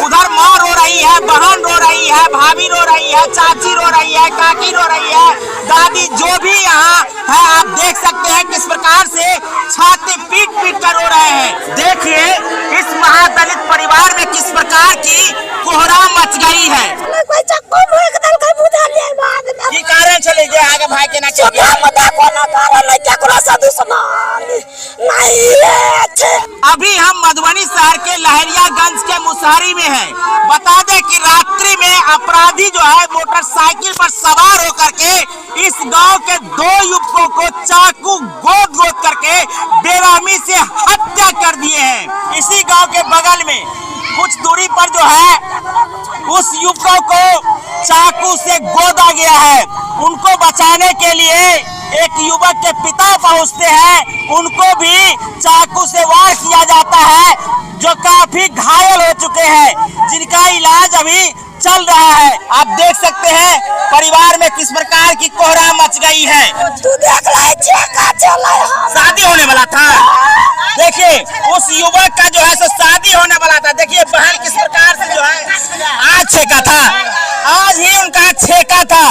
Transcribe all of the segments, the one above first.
उधर माँ रो रही है, बहन रो रही है, भाभी रो रही है, चाची रो रही है, काकी रो रही है, दादी जो भी यहाँ है आप देख सकते हैं किस प्रकार से छाती पीट पीट कर रो रहे हैं। देखिए इस महादलित परिवार में किस प्रकार की कोहराम मच गई है। की कारण चले गए आगे भाई के ना अभी हम मधुबनी शहर के लहरियागंज के मुसहरी में हैं। बता दें कि रात्रि में अपराधी जो है मोटरसाइकिल पर सवार होकर के इस गांव के 2 युवकों को चाकू गोद गोद करके बेरहमी से हत्या कर दिए हैं। इसी गांव के बगल में कुछ दूरी पर जो है उस युवकों को चाकू से गोदा गया है। उनको बचाने के लिए एक युवक के पिता पहुंचते हैं, उनको भी चाकू से वार किया जाता है, जो काफी घायल हो चुके हैं, जिनका इलाज अभी चल रहा है। आप देख सकते हैं परिवार में किस प्रकार की कोहराम मच गई है। तू देख शादी होने वाला था, देखिए उस युवक का जो है सो शादी होने वाला था। देखिए बहन किस प्रकार से जो है आज छेका था, आज ही उनका छेका था।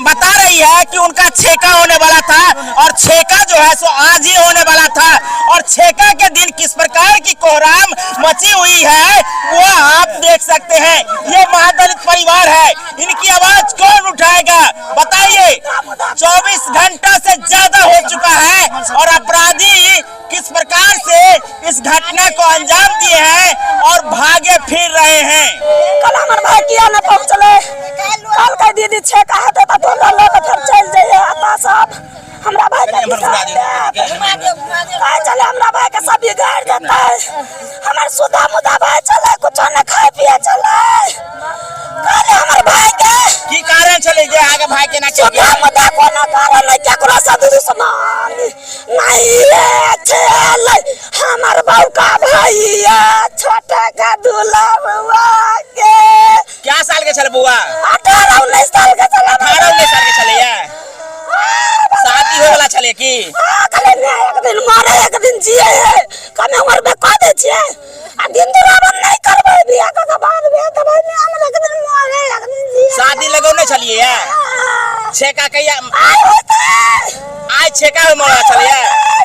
बता रही है कि उनका छेका होने वाला था और छेका जो है सो आज ही होने वाला था। और छेका के दिन किस प्रकार की कोहराम मची हुई है वो आप देख सकते हैं। ये महादलित परिवार है, इनकी आवाज कौन उठाएगा बताइए। 24 घंटा से ज्यादा हो चुका है और अपराधी किस प्रकार से इस घटना को अंजाम दिए हैं और भागे फिर रहे हैं। कल हमारे भाई किया न पहुंचले, कल का दीदी छेका है तो लो तो फिर चल जाइए आता सब हमरा भाई के चले, हमरा भाई के सब बिगाड़ देता है। हमारे सुधा मुदा भाई चले कुछ न खाए पिए चले, कल हमारे भाई के की कारण चले गए आगे भाई के ना सुधा मुदा को न कारण नहीं क्या करो साधु दुश्मन नहीं है चले। हमारे बाबू का भाई है छोटा का दूल्हा बुआ के क्या साल के चले बुआ? 18-19 साल के चले। 18-19 साल के चले है, शादी हो वाला चले की एक दिन मारे एक दिन जिए है कने उम्र में कह दे छिए आ दिन दुरावन नहीं करबे बियाह के बाद बियाह तब हम एक दिन मारे एक दिन जिए शादी लगौने चलिए है। छेका कहिया आज छेका हो मोरा चलिए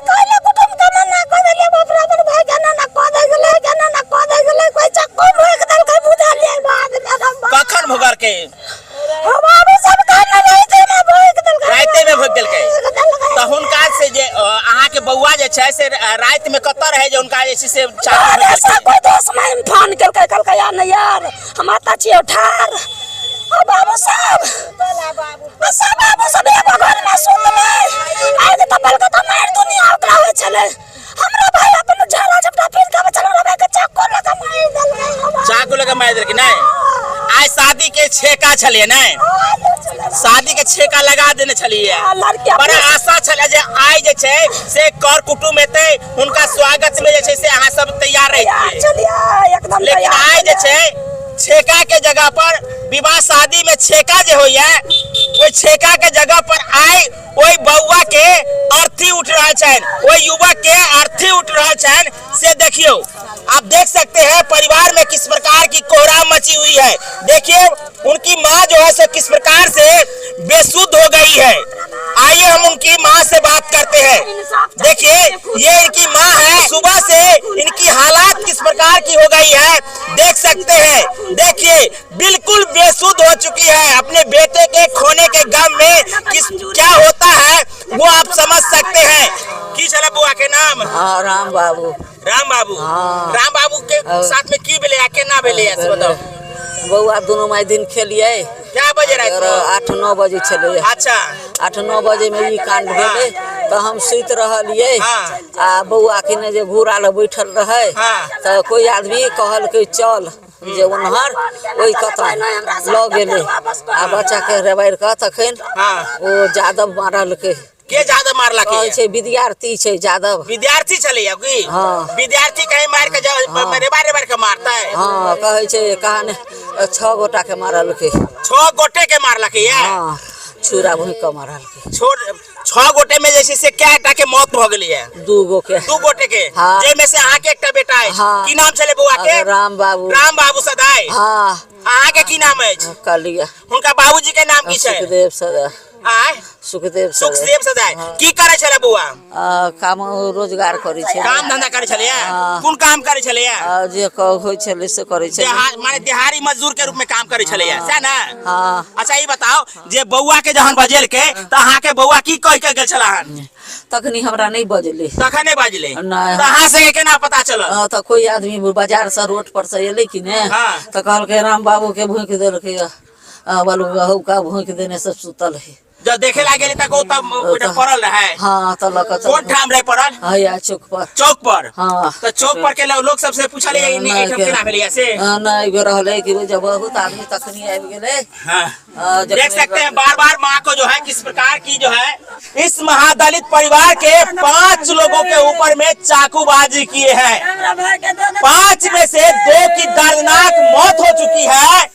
कहले कुटुम के मना कह देले बाप रे भाई के ना कह दे गेले कोई चक्को भोग दल के बुझा ले बाद में कखन भोगर के बाबू सब खाना नहीं थे ना भोग दल के राते में भोग दल के तो हुनका से जे अहाँ के बउआ जे छै से रात में कत रहे जे उनका ऐसी से चाकू कोई दोस्त में फोन कल के यार नहीं यार हम आता छिए ठार बाबू साहब बाबू सब एक घर में सुत ले आज तो बल के तो मार दुनिया ओकरा होय चले। हमरा भाई अपन झाड़ा झपटा पीट के चलो रे के चाकू लगा मार दल, चाकू लगा मार दल कि नहीं। आज शादी के छेका छलिए नहीं, शादी के छेका लगा देने छलिए। बड़ा आशा छले जे आइ जे छै से कर कुटुम एते उनका स्वागत में जे छै से अहाँ सब तैयार रहिए, लेकिन आइ जे छै छेका के जगह पर विवाह शादी में छेका जे होय है ओई छेका के जगह पर आइ ओई बउआ के अर्थी उठ रहा है, ओई युवक के अर्थी उठ रहा है। से देखियो आप देख सकते हैं परिवार में किस प्रकार की कोहराम मची हुई है। देखिए उनकी माँ जो है सो किस प्रकार से बेसुध हो गई है। आइए हम उनकी माँ से बात करते हैं। देखिए ये इनकी माँ है, सुबह से इनकी हालात किस प्रकार की हो गई है देख सकते हैं। देखिए बिल्कुल बेसुध हो चुकी है, अपने बेटे के खोने के गम में क्या होता है वो आप समझ सकते हैं। की चला बुआ के नाम? हां राम बाबू। राम बाबू। राम बाबू के साथ में की भेले के ना भेले ऐसे बताओ। बउआ दोनों माई दिन खेलिए क्या बजे रात को? 8-9 बजे चले। अच्छा 8-9 बजे में ई कांड भेले तो हम सुत रहलिए आ बउआ के ने जे घूरा ल बैठल रहे तो कोई आदमी कहल के चल जे उनहर ओई कथा ल गेले आ बच्चा के रेबाइर का तखन ओ जादव मारल के जादव मारला के छै विद्यार्थी छै जादव विद्यार्थी चले अभी। हां विद्यार्थी कहीं मार के रेबार के मारता है। हां कहै छै कहाने 6 गोटा के मारल के 6 गोटे के मारला के। हां छुरा भूई के मारल के छोड़ 6 गोटे में जैसे से क्या एकटा के मौत हो गई है? 2 गो के 2 गोटे के। हाँ। जे में से अहाँ के एकटा बेटा है। हाँ। की नाम चले बुआ के? राम बाबू। राम बाबू सदाई। हाँ। अहाँ के की नाम है? कालिया। उनका बाबूजी के नाम की छै? सुखदेव सदा। आय सुखदेव सुखदेव सदाई। हाँ। की करे छले बुआ? काम रोजगार करै छै। काम धंधा करे छले? हाँ। कोन काम करे छले? जे होइ छलै से करै छै। माने दिहाड़ी मजदूर के रूप में काम करे छले सैह ना? हाँ। अच्छा ई बताओ जे बौआ के जहन बजेल के त अहाँ के बौआ की कह के गेल छलाहन? तखनी हमरा नहीं बजले। तखन नहीं बजले? नहीं। त अहाँ से केना पता चलल? तो कोई आदमी बाजार से रोड पर से एले कि ने हाँ। तो कहलकै राम बाबू के भूख देलकै बोलू का भूख देने सब सुतल है। जब देखे ला गेली त को तब ओटा पड़ल रहे? हाँ तो लक कोन ठाम रहे पड़ल? हया चौक पर। चौक पर? हाँ। तो चौक पर के लोग सबसे पूछले ई ठम केना भेलिया से? नहीं गो रहले कि जब बहुत आदमी तखनी आबि गेले। हाँ। देख सकते हैं बार-बार माँ को जो है किस प्रकार की जो है इस महादलित परिवार के 5 लोगों के ऊपर में चाकूबाजी किए हैं। 5 में से 2 की दर्दनाक मौत हो चुकी है।